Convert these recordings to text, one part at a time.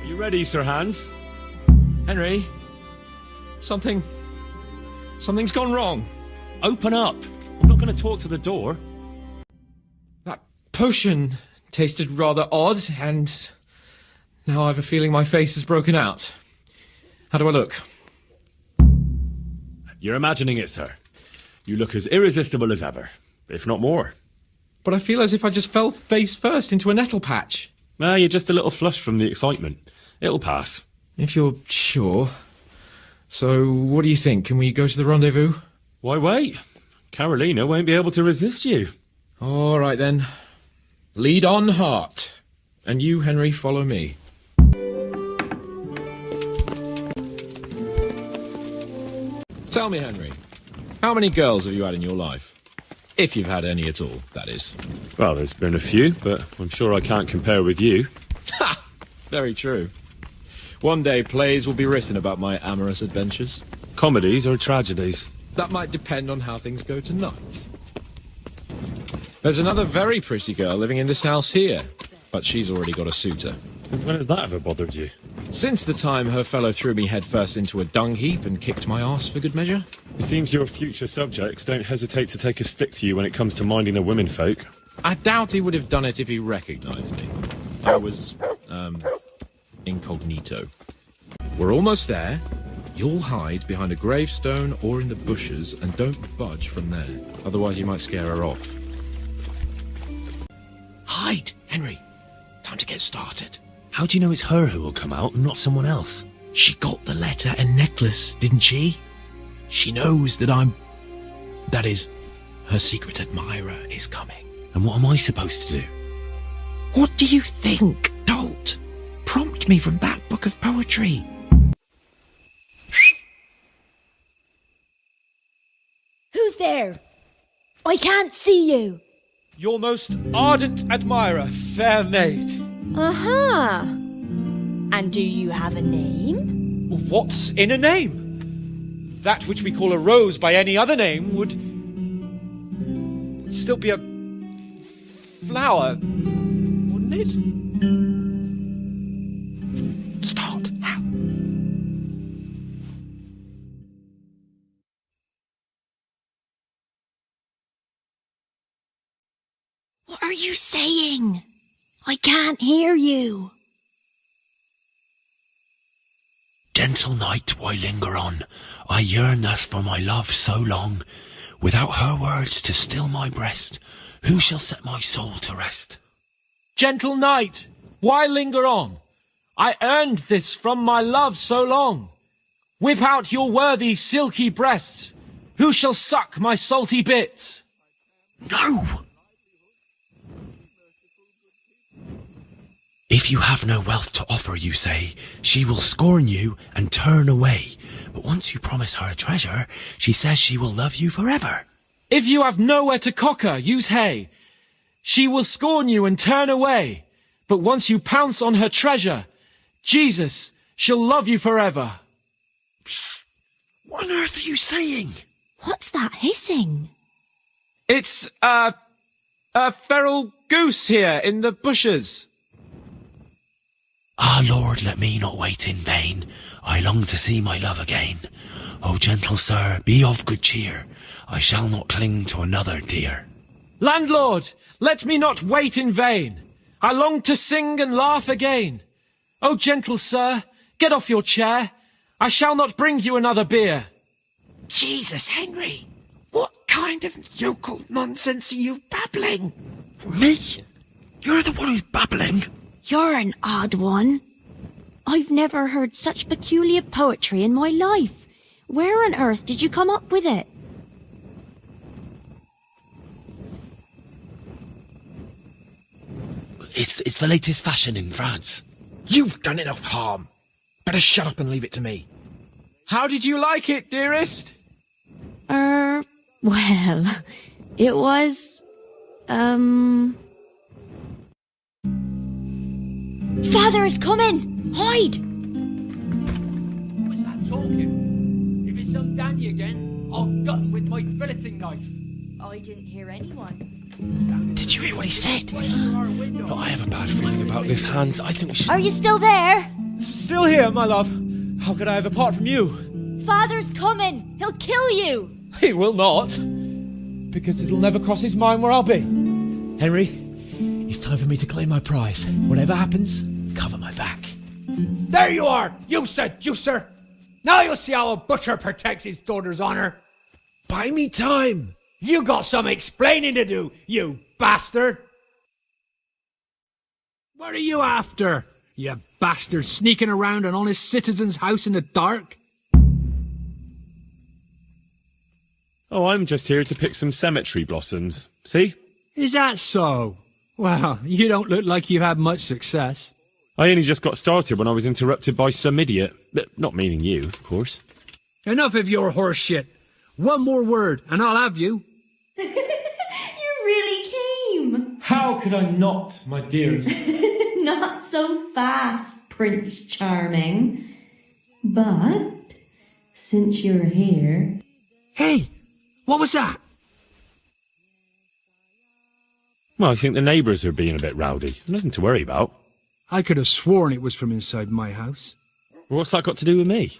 Are you ready, Sir Hans? Henry, something's gone wrong. Open up. I'm not going to talk to the door. That potion tasted rather odd, and now I have a feeling my face is broken out. How do I look? You're imagining it, sir. You look as irresistible as ever, if not more. But I feel as if I just fell face first into a nettle patch. You're just a little flushed from the excitement. It'll pass. If you're sure. So, what do you think? Can we go to the rendezvous? Why wait? Karolina won't be able to resist you. All right, then. Lead on, heart. And you, Henry, follow me. Tell me, Henry, how many girls have you had in your life? If you've had any at all, that is. Well, there's been a few, but I'm sure I can't compare with you. Ha! Very true. One day plays will be written about my amorous adventures. Comedies or tragedies? That might depend on how things go tonight. There's another very pretty girl living in this house here, but she's already got a suitor. When has that ever bothered you? Since the time her fellow threw me headfirst into a dung heap and kicked my arse for good measure. It seems your future subjects don't hesitate to take a stick to you when it comes to minding the women folk. I doubt he would have done it if he recognised me. I was, incognito. We're almost there. You'll hide behind a gravestone or in the bushes and don't budge from there. Otherwise you might scare her off. Hide, Henry. Time to get started. How do you know it's her who will come out and not someone else? She got the letter and necklace, didn't she? She knows that that is, her secret admirer is coming. And what am I supposed to do? What do you think, dolt? Prompt me from that book of poetry. Who's there? I can't see you. Your most ardent admirer, fair maid. Aha! And do you have a name? What's in a name? That which we call a rose by any other name would still be a flower, wouldn't it? Start. How? What are you saying? I can't hear you. Gentle night, why linger on? I yearn thus for my love so long. Without her words to still my breast, who shall set my soul to rest? Gentle night, why linger on? I earned this from my love so long. Whip out your worthy silky breasts. Who shall suck my salty bits? No! If you have no wealth to offer, you say, she will scorn you and turn away. But once you promise her treasure, she says she will love you forever. If you have nowhere to cock her, use hay. She will scorn you and turn away. But once you pounce on her treasure, Jesus, she'll love you forever. Psst! What on earth are you saying? What's that hissing? It's, a feral goose here in the bushes. Ah, Lord, let me not wait in vain. I long to see my love again. O gentle sir, be of good cheer. I shall not cling to another dear. Landlord, let me not wait in vain. I long to sing and laugh again. O gentle sir, get off your chair. I shall not bring you another beer. Jesus, Henry, what kind of yokel nonsense are you babbling? Me? You're the one who's babbling. You're an odd one. I've never heard such peculiar poetry in my life. Where on earth did you come up with it? It's the latest fashion in France. You've done enough harm. Better shut up and leave it to me. How did you like it, dearest? Well, it was, Father is coming! Hide! What's that talking? If it's some dandy again, I'll gut him with my filleting knife. I didn't hear anyone. Did you hear what he said? No, I have a bad feeling about this, Hans. I think we should... Are you still there? still here, my love. How could I have apart from you? Father's coming. He'll kill you. He will not. Because it'll never cross his mind where I'll be. Henry, it's time for me to claim my prize. Whatever happens, cover my back. There you are, you seducer! Now you'll see how a butcher protects his daughter's honor. Buy me time. You got some explaining to do, you bastard! What are you after, you bastard sneaking around an honest citizen's house in the dark? Oh, I'm just here to pick some cemetery blossoms. See? Is that so? Well, you don't look like you've had much success. I only just got started when I was interrupted by some idiot. Not meaning you, of course. Enough of your horse shit. One more word, and I'll have you. You really came. How could I not, my dearest? Not so fast, Prince Charming. But, since you're here... Hey, what was that? Well, I think the neighbours are being a bit rowdy. Nothing to worry about. I could have sworn it was from inside my house. What's that got to do with me?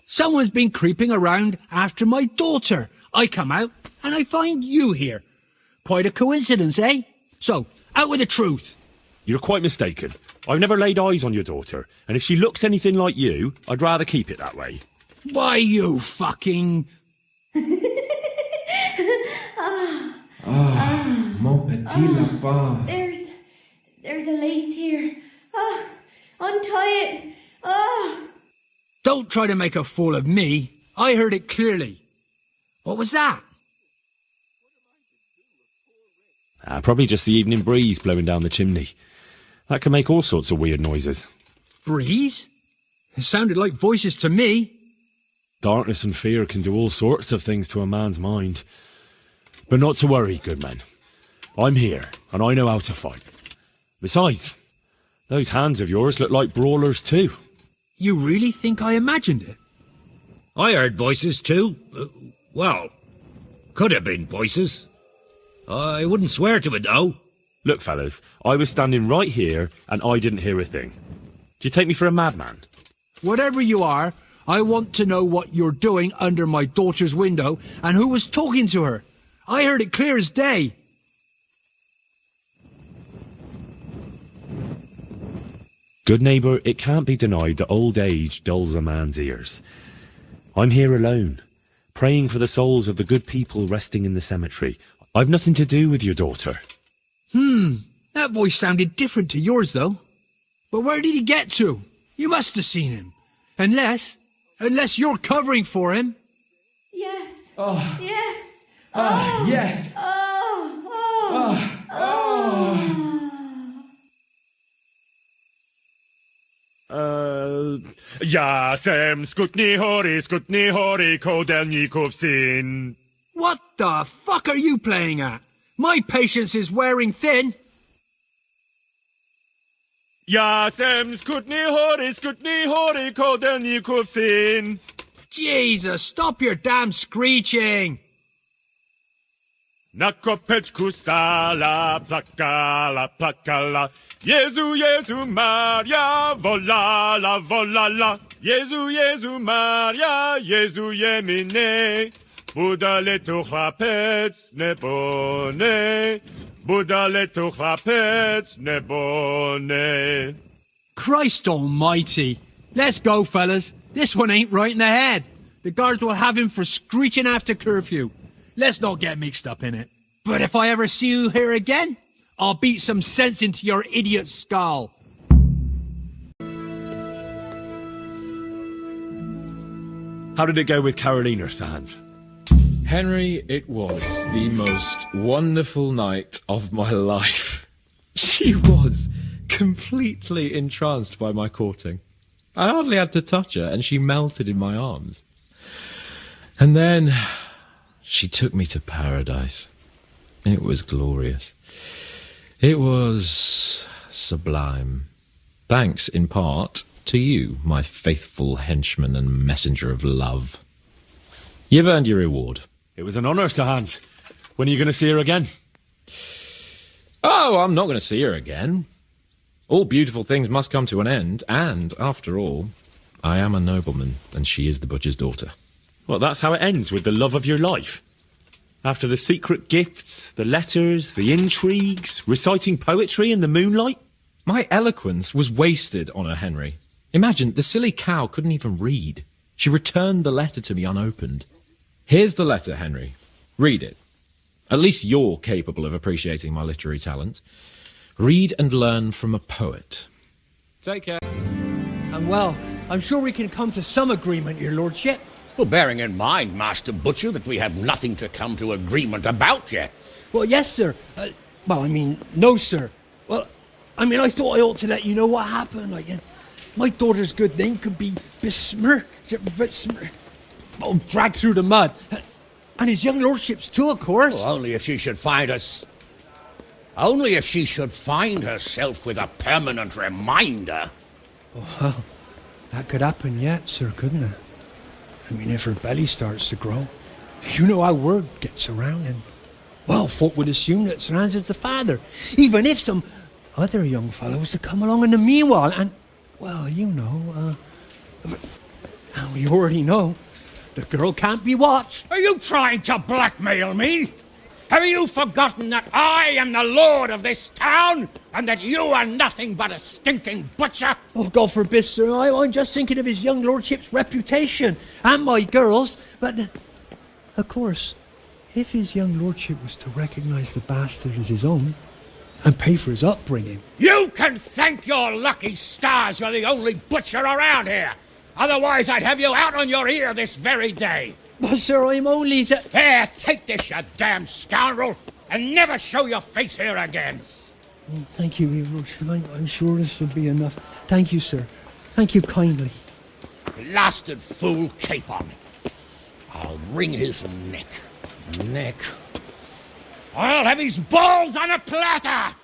Someone's been creeping around after my daughter. I come out, and I find you here. Quite a coincidence, eh? So, out with the truth. You're quite mistaken. I've never laid eyes on your daughter, and if she looks anything like you, I'd rather keep it that way. Why, you fucking... Mon petit lapin. There's a lace here. Untie it. Don't try to make a fool of me. I heard it clearly. What was that? Probably just the evening breeze blowing down the chimney. That can make all sorts of weird noises. Breeze? It sounded like voices to me. Darkness and fear can do all sorts of things to a man's mind. But not to worry, good man. I'm here, and I know how to fight. Besides, those hands of yours look like brawlers too. You really think I imagined it? I heard voices too. Well, could have been voices. I wouldn't swear to it though. Look, fellas, I was standing right here, and I didn't hear a thing. Do you take me for a madman? Whatever you are, I want to know what you're doing under my daughter's window and who was talking to her. I heard it clear as day. Good neighbour, it can't be denied that old age dulls a man's ears. I'm here alone, praying for the souls of the good people resting in the cemetery. I've nothing to do with your daughter. That voice sounded different to yours, though. But where did he get to? You must have seen him. Unless you're covering for him. Yes. Oh. Yes. Yes. Jasem skutni hori kodelników syn. What the fuck are you playing at? My patience is wearing thin. Jasem skutni hori kodelników syn. Jesus, stop your damn screeching. Na kopeczku stala, plakala. Jezu, Maria, volala, volala. Jezu, Maria, Jezu jemine. Budale tu chlapec nebone. Budale tu chlapec nebone. Christ almighty. Let's go, fellas. This one ain't right in the head. The guards will have him for screeching after curfew. Let's not get mixed up in it. But if I ever see you here again, I'll beat some sense into your idiot skull. How did it go with Karolina, Sans? Henry, it was the most wonderful night of my life. She was completely entranced by my courting. I hardly had to touch her, and she melted in my arms. And then she took me to paradise. It was glorious. It was sublime. Thanks, in part, to you, my faithful henchman and messenger of love. You've earned your reward. It was an honour, Sir Hans. When are you going to see her again? Oh, I'm not going to see her again. All beautiful things must come to an end, and, after all, I am a nobleman, and she is the butcher's daughter. Well, that's how it ends, with the love of your life. After the secret gifts, the letters, the intrigues, reciting poetry in the moonlight. My eloquence was wasted on her, Henry. Imagine, the silly cow couldn't even read. She returned the letter to me unopened. Here's the letter, Henry. Read it. At least you're capable of appreciating my literary talent. Read and learn from a poet. Take care. And well, I'm sure we can come to some agreement, your lordship. Well, bearing in mind, Master Butcher, that we have nothing to come to agreement about yet. Well, yes, sir. No, sir. Well, I thought I ought to let you know what happened. My daughter's good name could be besmirched, dragged through the mud. And his young lordship's too, of course. Well, only if she should find herself with a permanent reminder. Well, that could happen yet, sir, couldn't it? If her belly starts to grow. You know how word gets around, and, well, folk would assume that Sir Hans is the father, even if some other young fellow was to come along in the meanwhile, and, well, you already know, the girl can't be watched. Are you trying to blackmail me? Have you forgotten that I am the lord of this town, and that you are nothing but a stinking butcher? Oh, God forbid, sir. I'm just thinking of his young lordship's reputation, and my girl's. But, of course, if his young lordship was to recognize the bastard as his own, and pay for his upbringing... You can thank your lucky stars you're the only butcher around here. Otherwise, I'd have you out on your ear this very day. But, sir, I'm only... There, take this, you damn scoundrel, and never show your face here again. Thank you, your lordship. I'm sure this will be enough. Thank you, sir. Thank you kindly. Blasted fool capon. I'll wring his neck. I'll have his balls on a platter!